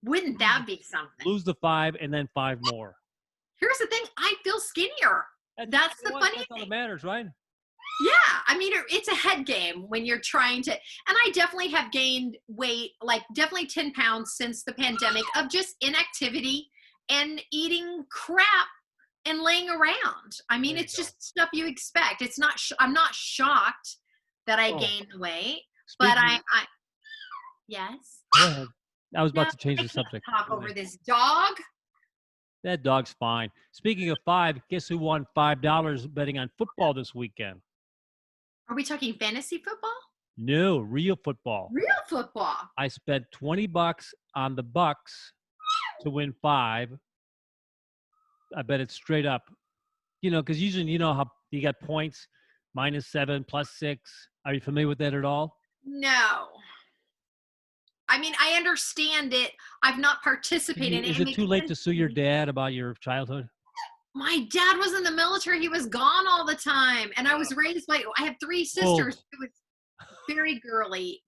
[SPEAKER 2] Wouldn't that be something?
[SPEAKER 1] Lose the 5 and then 5 more.
[SPEAKER 2] Here's the thing, I feel skinnier. That's
[SPEAKER 1] You know
[SPEAKER 2] the
[SPEAKER 1] what?
[SPEAKER 2] funny
[SPEAKER 1] That's all that
[SPEAKER 2] thing.
[SPEAKER 1] matters, right?
[SPEAKER 2] Yeah, I mean, it's a head game when you're trying to, and I definitely have gained weight, like definitely 10 pounds since the pandemic of just inactivity and eating crap and laying around. I mean,
[SPEAKER 1] There you
[SPEAKER 2] it's
[SPEAKER 1] go.
[SPEAKER 2] just stuff you expect. It's not, I'm not shocked that I
[SPEAKER 1] Oh,
[SPEAKER 2] gained the weight, but
[SPEAKER 1] speaking.
[SPEAKER 2] yes.
[SPEAKER 1] Go ahead. I was
[SPEAKER 2] No,
[SPEAKER 1] about to change
[SPEAKER 2] I
[SPEAKER 1] the
[SPEAKER 2] can't
[SPEAKER 1] subject.
[SPEAKER 2] talk
[SPEAKER 1] Go
[SPEAKER 2] over
[SPEAKER 1] ahead.
[SPEAKER 2] this dog.
[SPEAKER 1] That dog's fine. Speaking of 5, guess who won $5 betting on football this weekend?
[SPEAKER 2] Are we talking fantasy football?
[SPEAKER 1] No, real football.
[SPEAKER 2] Real football.
[SPEAKER 1] I spent $20 on the Bucks to win 5. I bet it straight up. Because usually how you got points, -7, +6. Are you familiar with that at all?
[SPEAKER 2] No. I mean, I understand it. I've not participated in it.
[SPEAKER 1] Is
[SPEAKER 2] It
[SPEAKER 1] it
[SPEAKER 2] makes
[SPEAKER 1] too late
[SPEAKER 2] sense
[SPEAKER 1] to sue
[SPEAKER 2] to
[SPEAKER 1] your
[SPEAKER 2] me.
[SPEAKER 1] dad about your childhood?
[SPEAKER 2] My dad was in the military. He was gone all the time. And I was raised by, I have 3 sisters.
[SPEAKER 1] Wolves.
[SPEAKER 2] It was very girly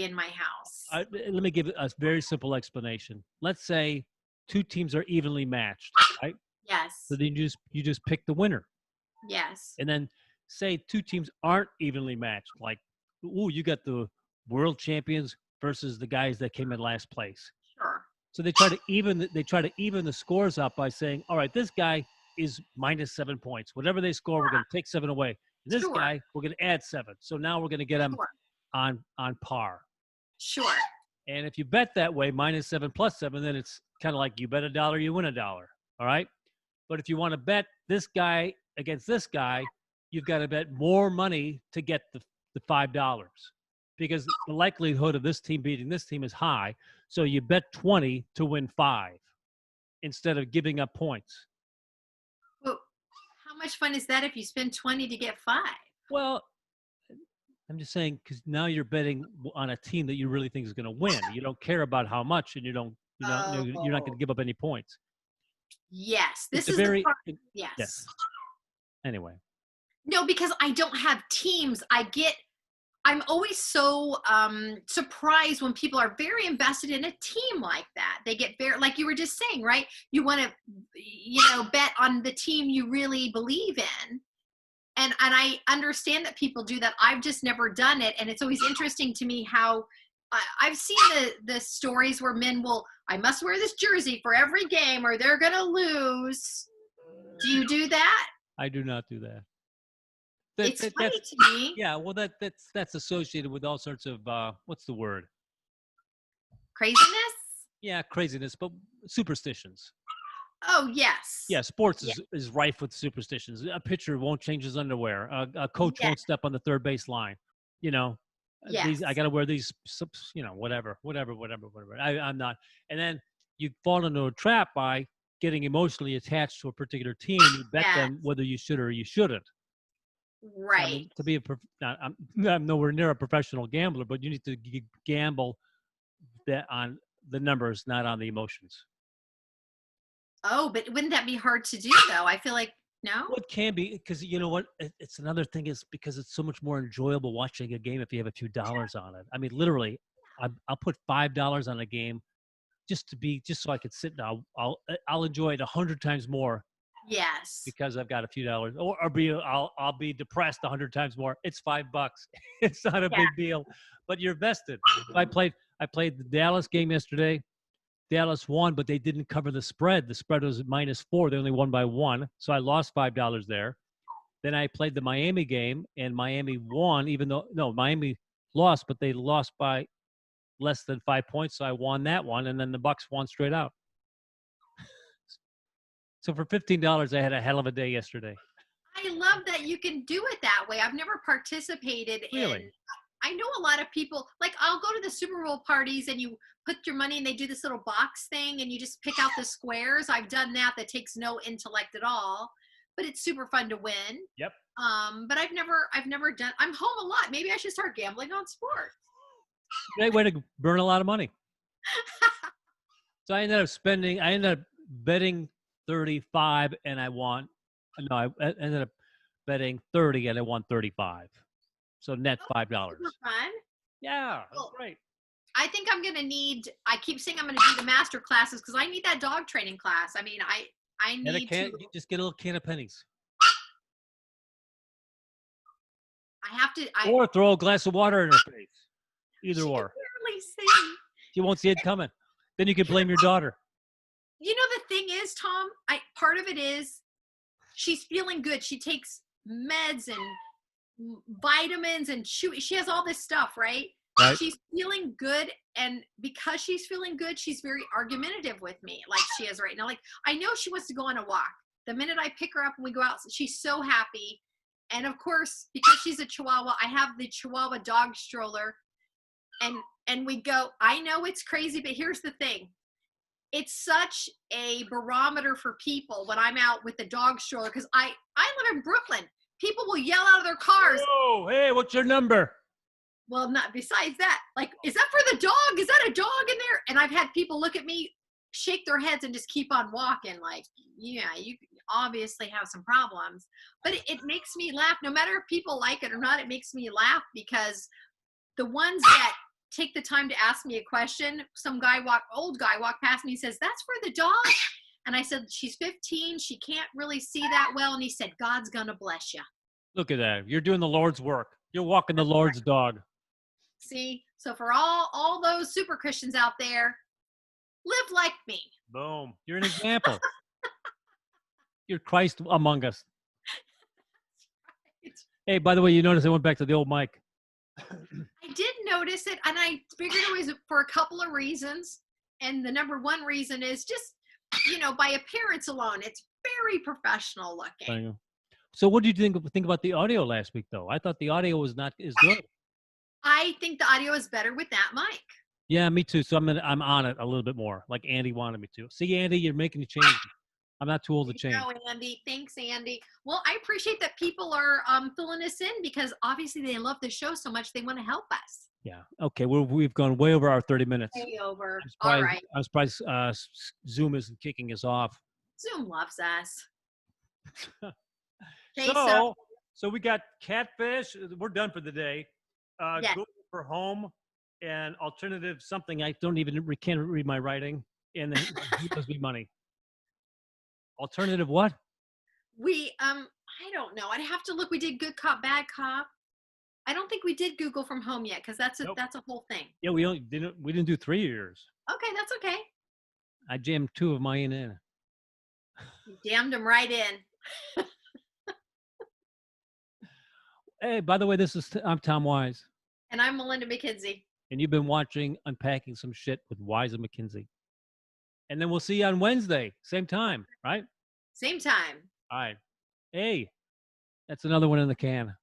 [SPEAKER 2] in my house.
[SPEAKER 1] Let me give a very simple explanation. Let's say 2 teams are evenly matched, right? So
[SPEAKER 2] Yes.
[SPEAKER 1] then you just pick the winner.
[SPEAKER 2] Yes.
[SPEAKER 1] And then say 2 teams aren't evenly matched. Like, ooh, you got the world champions versus the guys that came in last place.
[SPEAKER 2] Sure.
[SPEAKER 1] So they try to even the scores up by saying, all right, this guy is -7 points. Whatever they score, we're going to take 7 away. And this
[SPEAKER 2] Sure.
[SPEAKER 1] guy, we're going to add 7. So now we're going to get him
[SPEAKER 2] Sure.
[SPEAKER 1] on par.
[SPEAKER 2] Sure.
[SPEAKER 1] And if you bet that way, -7 +7, then it's kind of like you bet $1, you win $1. All right. But if you want to bet this guy against this guy, you've got to bet more money to get the $5 because the likelihood of this team beating this team is high. So you bet 20 to win 5 instead of giving up points.
[SPEAKER 2] Well, how much fun is that if you spend 20 to get 5?
[SPEAKER 1] Well, I'm just saying because now you're betting on a team that you really think is going to win. You don't care about how much, and you're not going to
[SPEAKER 2] Oh,
[SPEAKER 1] give up any points.
[SPEAKER 2] yes.
[SPEAKER 1] It's
[SPEAKER 2] This
[SPEAKER 1] a
[SPEAKER 2] is the
[SPEAKER 1] very
[SPEAKER 2] part.
[SPEAKER 1] yes.
[SPEAKER 2] Yes.
[SPEAKER 1] Anyway,
[SPEAKER 2] No, because I don't have teams. I'm always so surprised when people are very invested in a team like that. They get very, like you were just saying, right? You want to, bet on the team you really believe in. And I understand that people do that. I've just never done it. And it's always interesting to me how I've seen the stories where men will, I must wear this jersey for every game or they're going to lose. Do you do that?
[SPEAKER 1] I do not do that.
[SPEAKER 2] It's
[SPEAKER 1] That's
[SPEAKER 2] funny to me.
[SPEAKER 1] yeah. Well, that's associated with all sorts of what's the word?
[SPEAKER 2] Craziness?
[SPEAKER 1] Yeah, craziness, but superstitions.
[SPEAKER 2] Oh, yes.
[SPEAKER 1] Yeah, sports
[SPEAKER 2] Yeah.
[SPEAKER 1] is rife with superstitions. A pitcher won't change his underwear. A coach
[SPEAKER 2] Yeah.
[SPEAKER 1] won't step on the third base line. You know, these I
[SPEAKER 2] Yes.
[SPEAKER 1] got to wear these. Whatever. I'm not. And then you fall into a trap by getting emotionally attached to a particular team. You bet
[SPEAKER 2] Yes.
[SPEAKER 1] them whether you should or you shouldn't. So I
[SPEAKER 2] Right.
[SPEAKER 1] mean, to be I'm nowhere near a professional gambler, but you need to gamble that on the numbers, not on the emotions.
[SPEAKER 2] Oh, but wouldn't that be hard to do though? I feel like no?
[SPEAKER 1] Well, it can be because you know what? It's another thing is because it's so much more enjoyable watching a game if you have a few dollars on it. I mean, literally, I'll put $5 on a game just so I could sit down. I'll enjoy it 100 times more
[SPEAKER 2] Yes.
[SPEAKER 1] because I've got a few dollars, I'll be depressed 100 times more. It's $5. It's not a
[SPEAKER 2] Yeah.
[SPEAKER 1] big deal, but you're vested. I played the Dallas game yesterday. Dallas won, but they didn't cover the spread. The spread was -4. They only won by 1, so I lost $5 there. Then I played the Miami game, and Miami won, even though no, Miami lost, but they lost by less than 5 points, so I won that one. And then the Bucks won straight out. So for $15, I had a hell of a day yesterday.
[SPEAKER 2] I love that you can do it that way. I've never participated in
[SPEAKER 1] Really?
[SPEAKER 2] I know a lot of people like I'll go to the Super Bowl parties and you put your money and they do this little box thing and you just pick out the squares. I've done that. That takes no intellect at all, but it's super fun to win.
[SPEAKER 1] Yep.
[SPEAKER 2] But I've never done I'm home a lot. Maybe I should start gambling on sports.
[SPEAKER 1] Great way to burn a lot of money. So I ended up betting 35 and I won. No, I ended up betting 30 and I won 35. So net
[SPEAKER 2] Oh, super
[SPEAKER 1] $5.
[SPEAKER 2] fun.
[SPEAKER 1] Yeah, that's
[SPEAKER 2] Well,
[SPEAKER 1] great.
[SPEAKER 2] I think I'm gonna need I keep saying I'm gonna do the master classes because I need that dog training class. I mean, I
[SPEAKER 1] And I
[SPEAKER 2] need to
[SPEAKER 1] can't just get a little can of pennies.
[SPEAKER 2] I have to I
[SPEAKER 1] Or throw a glass of water in her face. Either
[SPEAKER 2] she can
[SPEAKER 1] or.
[SPEAKER 2] barely see.
[SPEAKER 1] She won't see it coming. Then you can blame your daughter.
[SPEAKER 2] You know the thing is, Tom, I part of it is she's feeling good. She takes meds and vitamins and she has all this stuff, right?
[SPEAKER 1] Right?
[SPEAKER 2] She's feeling good and because she's feeling good, she's very argumentative with me like she is right now. Like I know she wants to go on a walk. The minute I pick her up and we go out, she's so happy. And of course, because she's a Chihuahua, I have the Chihuahua dog stroller and we go, I know it's crazy, but here's the thing it's such a barometer for people when I'm out with the dog stroller because I live in Brooklyn. People will yell out of their cars.
[SPEAKER 1] Oh, hey, what's your number?
[SPEAKER 2] Well, not besides that, like, is that for the dog? Is that a dog in there? And I've had people look at me, shake their heads, and just keep on walking. Like, yeah, you obviously have some problems. But it makes me laugh. No matter if people like it or not, it makes me laugh because the ones that take the time to ask me a question. Some old guy walked past me. He says, "That's for the dog." And I said, "She's 15. She can't really see that well." And he said, "God's gonna bless you."
[SPEAKER 1] Look at that. You're doing the Lord's work. You're walking the Lord's dog.
[SPEAKER 2] See, so for all those super Christians out there, live like me.
[SPEAKER 1] Boom. You're an example. You're Christ among us. Hey, by the way, you notice I went back to the old mic.
[SPEAKER 2] I did notice it, and I figured it was for a couple of reasons. And the number one reason is just, by appearance alone, it's very professional looking.
[SPEAKER 1] So what did you think about the audio last week, though? I thought the audio was not as good.
[SPEAKER 2] I think the audio is better with that mic.
[SPEAKER 1] Yeah, me too. So I'm on it a little bit more, like Andy wanted me to. See, Andy, you're making a change. I'm not too old to change.
[SPEAKER 2] No, Andy. Thanks, Andy. Well, I appreciate that people are filling us in because obviously they love the show so much they want to help us.
[SPEAKER 1] Yeah. Okay. We've gone way over our 30 minutes.
[SPEAKER 2] Way over.
[SPEAKER 1] All
[SPEAKER 2] right.
[SPEAKER 1] I'm surprised Zoom isn't kicking us off.
[SPEAKER 2] Zoom loves us.
[SPEAKER 1] Okay, so we got catfish. We're done for the day.
[SPEAKER 2] Yes.
[SPEAKER 1] Google for home and alternative something. I can't read my writing. And then he owes me money. Alternative what?
[SPEAKER 2] I don't know. I'd have to look. We did good cop, bad cop. I don't think we did Google from home yet because that's a whole thing.
[SPEAKER 1] Yeah, we didn't do 3 years.
[SPEAKER 2] Okay, that's okay.
[SPEAKER 1] I jammed 2 of mine in.
[SPEAKER 2] You jammed them right in.
[SPEAKER 1] Hey, by the way, I'm Tom Wise.
[SPEAKER 2] And I'm Melinda McKinsey.
[SPEAKER 1] And you've been watching Unpacking Some Shit with Wise and McKinsey. And then we'll see you on Wednesday, same time, right?
[SPEAKER 2] Same time.
[SPEAKER 1] All right. Hey, that's another one in the can.